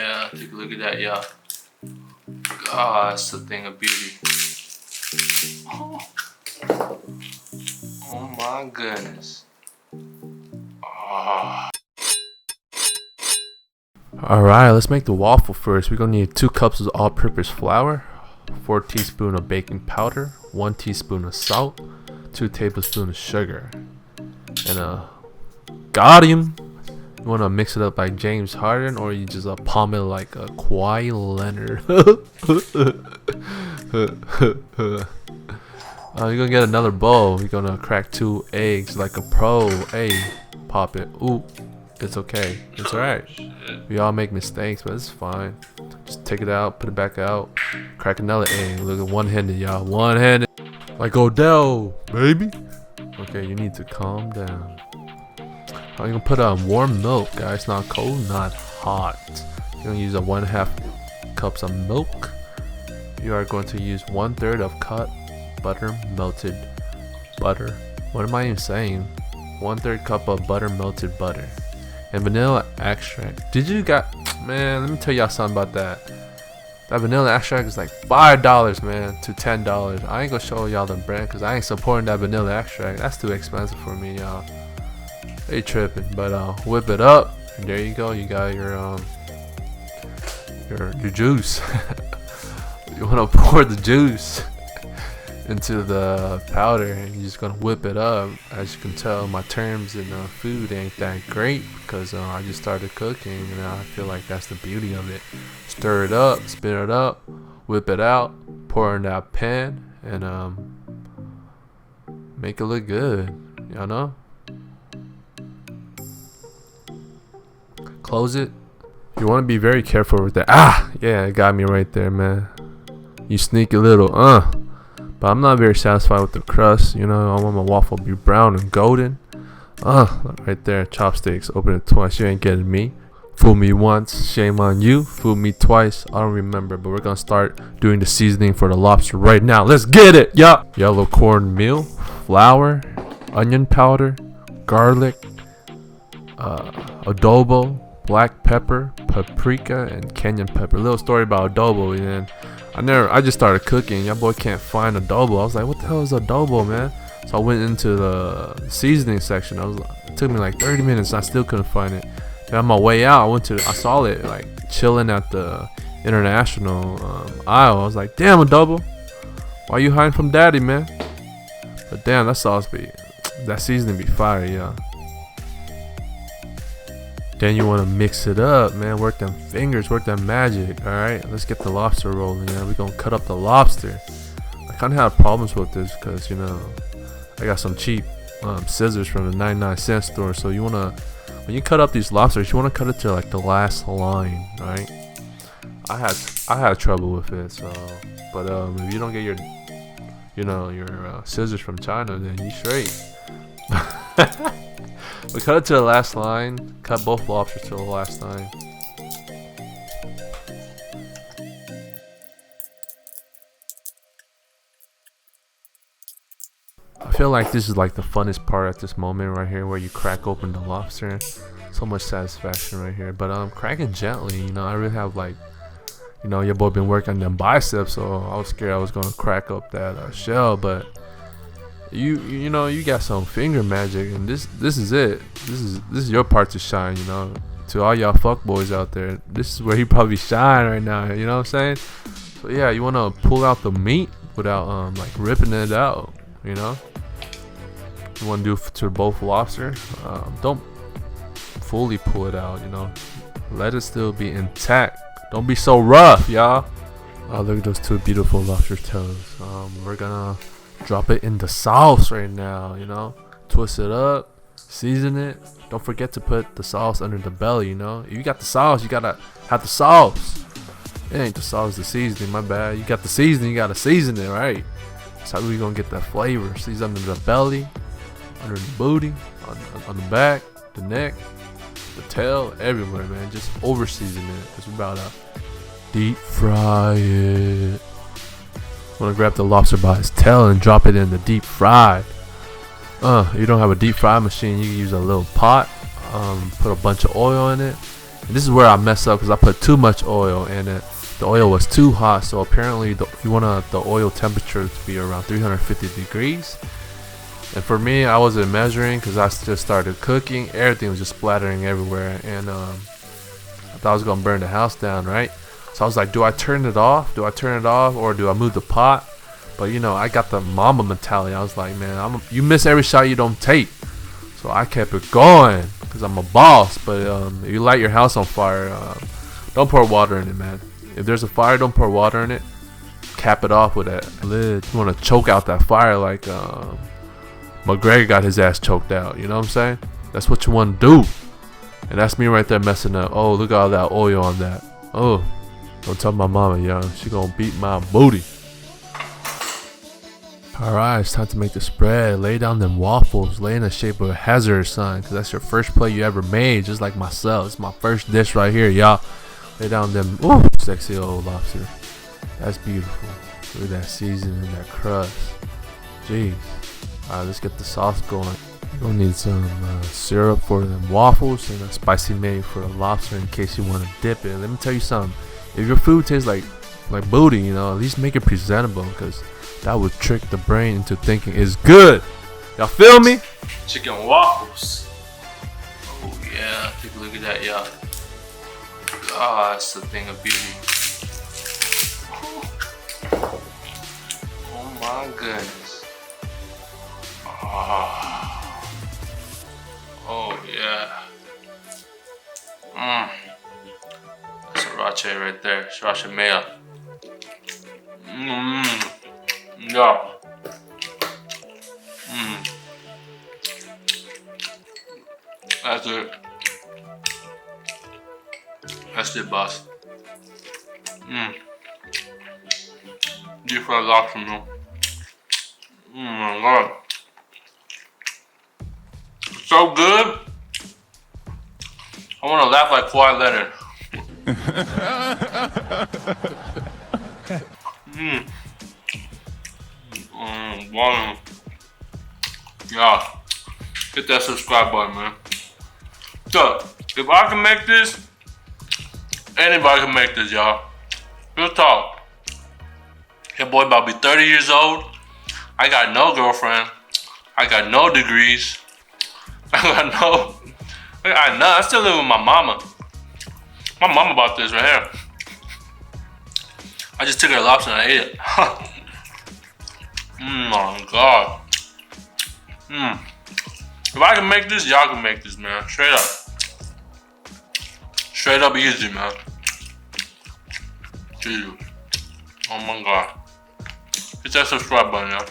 Yeah, take a look at that, y'all. God, that's a thing of beauty. Oh my goodness. Alright, let's make the waffle first. We're gonna need 2 cups of all-purpose flour, 4 teaspoons of baking powder, 1 teaspoon of salt, 2 tablespoons of sugar, and got him. You wanna mix it up like James Harden, or you just palm it like a Kawhi Leonard. You're gonna get another bowl. You're gonna crack 2 eggs like a pro. Hey, pop it. Ooh, it's okay. It's alright. We all make mistakes, but it's fine. Just take it out, put it back out, crack another egg. Look at one-handed, y'all. One-handed. Like Odell, baby. Okay, you need to calm down. I'm gonna put on warm milk, guys. Not cold, not hot. You're gonna use 1/2 cups of milk. You are going to use 1/3 of cut butter, melted butter. What am I even saying? 1/3 cup of butter, melted butter, and vanilla extract. Man, let me tell y'all something about that. That vanilla extract is like $5, man, to $10. I ain't gonna show y'all the brand because I ain't supporting that vanilla extract. That's too expensive for me, y'all. They tripping, but whip it up, and there you go. You got your juice. You wanna pour the juice into the powder, and you're just gonna whip it up. As you can tell, my terms in food ain't that great because I just started cooking, and I feel like that's the beauty of it. Stir it up, spin it up, whip it out, pour in that pan, and make it look good. Y'all know. Close it. You want to be very careful with that. Yeah, it got me right there, man. You sneaky little, But I'm not very satisfied with the crust. You know, I want my waffle to be brown and golden. Right there, chopsticks. Open it twice. You ain't getting me. Fool me once, shame on you. Fool me twice, I don't remember. But we're gonna start doing the seasoning for the lobster right now. Let's get it, yeah. Yellow cornmeal, flour, onion powder, garlic, adobo, black pepper, paprika, and cayenne pepper. A little story about adobo, and I just started cooking. Your boy can't find adobo. I was like, what the hell is adobo, man? So I went into the seasoning section. It took me like 30 minutes, and I still couldn't find it. And on my way out, I saw it like chilling at the international aisle. I was like, damn, adobo, why you hiding from daddy, man? But damn, that seasoning be fire, yeah. Then you want to mix it up, man. Work them fingers, work that magic. All right, let's get the lobster rolling. Yeah, we're gonna cut up the lobster. I kind of have problems with this because, you know, I got some cheap scissors from the 99-cent store. So when you cut up these lobsters, you want to cut it to like the last line, right? I had trouble with it. So, but if you don't get your scissors from China, then you straight. We cut it to the last line. Cut both lobsters to the last line. I feel like this is like the funnest part at this moment right here, where you crack open the lobster. So much satisfaction right here. But crack it gently. You know, I really have like, you know, your boy been working on them biceps, so I was scared I was gonna crack up that shell, but. You know, you got some finger magic, and this is it. This is your part to shine, you know. To all y'all fuckboys out there, this is where he probably shine right now. You know what I'm saying? So yeah, you wanna pull out the meat without like ripping it out. You know. You wanna do to both lobster. Don't fully pull it out. You know. Let it still be intact. Don't be so rough, y'all. Oh, look at those 2 beautiful lobster toes. We're gonna drop it in the sauce right now, you know. Twist it up, season it. Don't forget to put the sauce under the belly, you know. If you got the sauce, you gotta have the sauce. It ain't the sauce, the seasoning, my bad. You got the seasoning, you gotta season it, right? That's how we gonna get that flavor. Season under the belly, under the booty, on the back, the neck, the tail, everywhere, man. Just over season it, because we're about to deep fry it. Want to grab the lobster by his tail and drop it in the deep fry. You don't have a deep fry machine, you can use a little pot. Put a bunch of oil in it And this is where I mess up because I put too much oil in it. The oil was too hot, so apparently you want the oil temperature to be around 350 degrees. And for me, I wasn't measuring because I just started cooking. Everything was just splattering everywhere, and I thought I was gonna burn the house down, right? So I was like, do I turn it off? Do I turn it off, or do I move the pot? But you know, I got the mama mentality. I was like, man, you miss every shot you don't take. So I kept it going because I'm a boss. But if you light your house on fire, don't pour water in it, man. If there's a fire, don't pour water in it. Cap it off with that lid. You want to choke out that fire like McGregor got his ass choked out. You know what I'm saying? That's what you want to do. And that's me right there messing up. Oh, look at all that oil on that. Oh, don't tell my mama, yo. She gonna beat my booty. Alright, it's time to make the spread. Lay down them waffles. Lay in the shape of a hazard, son. Because that's your first plate you ever made. Just like myself. It's my first dish right here, y'all. Lay down them, ooh, sexy old lobster. That's beautiful. Look at that seasoning, that crust. Jeez. Alright, let's get the sauce going. You're gonna need some syrup for them waffles and a spicy mayo for the lobster in case you want to dip it. Let me tell you something. If your food tastes like booty, you know, at least make it presentable, because that would trick the brain into thinking it's good. Y'all feel me? Chicken waffles. Oh yeah, take a look at that, y'all. Ah, that's the thing of beauty. Oh my goodness. Oh yeah. That's sriracha right there. Sriracha mayo. Yeah. That's it. That's it, boss. Deep fried lobster meal. Oh my god. So good. I want to laugh like Kawhi Leonard. Wow. Yeah. Hit that subscribe button, man. So, if I can make this, anybody can make this, y'all. Real talk. Your boy about to be 30 years old. I got no girlfriend. I got no degrees. I still live with my mama. My mama bought this right here. I just took her lobster and I ate it. Oh my god. If I can make this, y'all can make this, man. Straight up. Straight up easy, man. Jesus. Oh my god. Hit that subscribe button, y'all.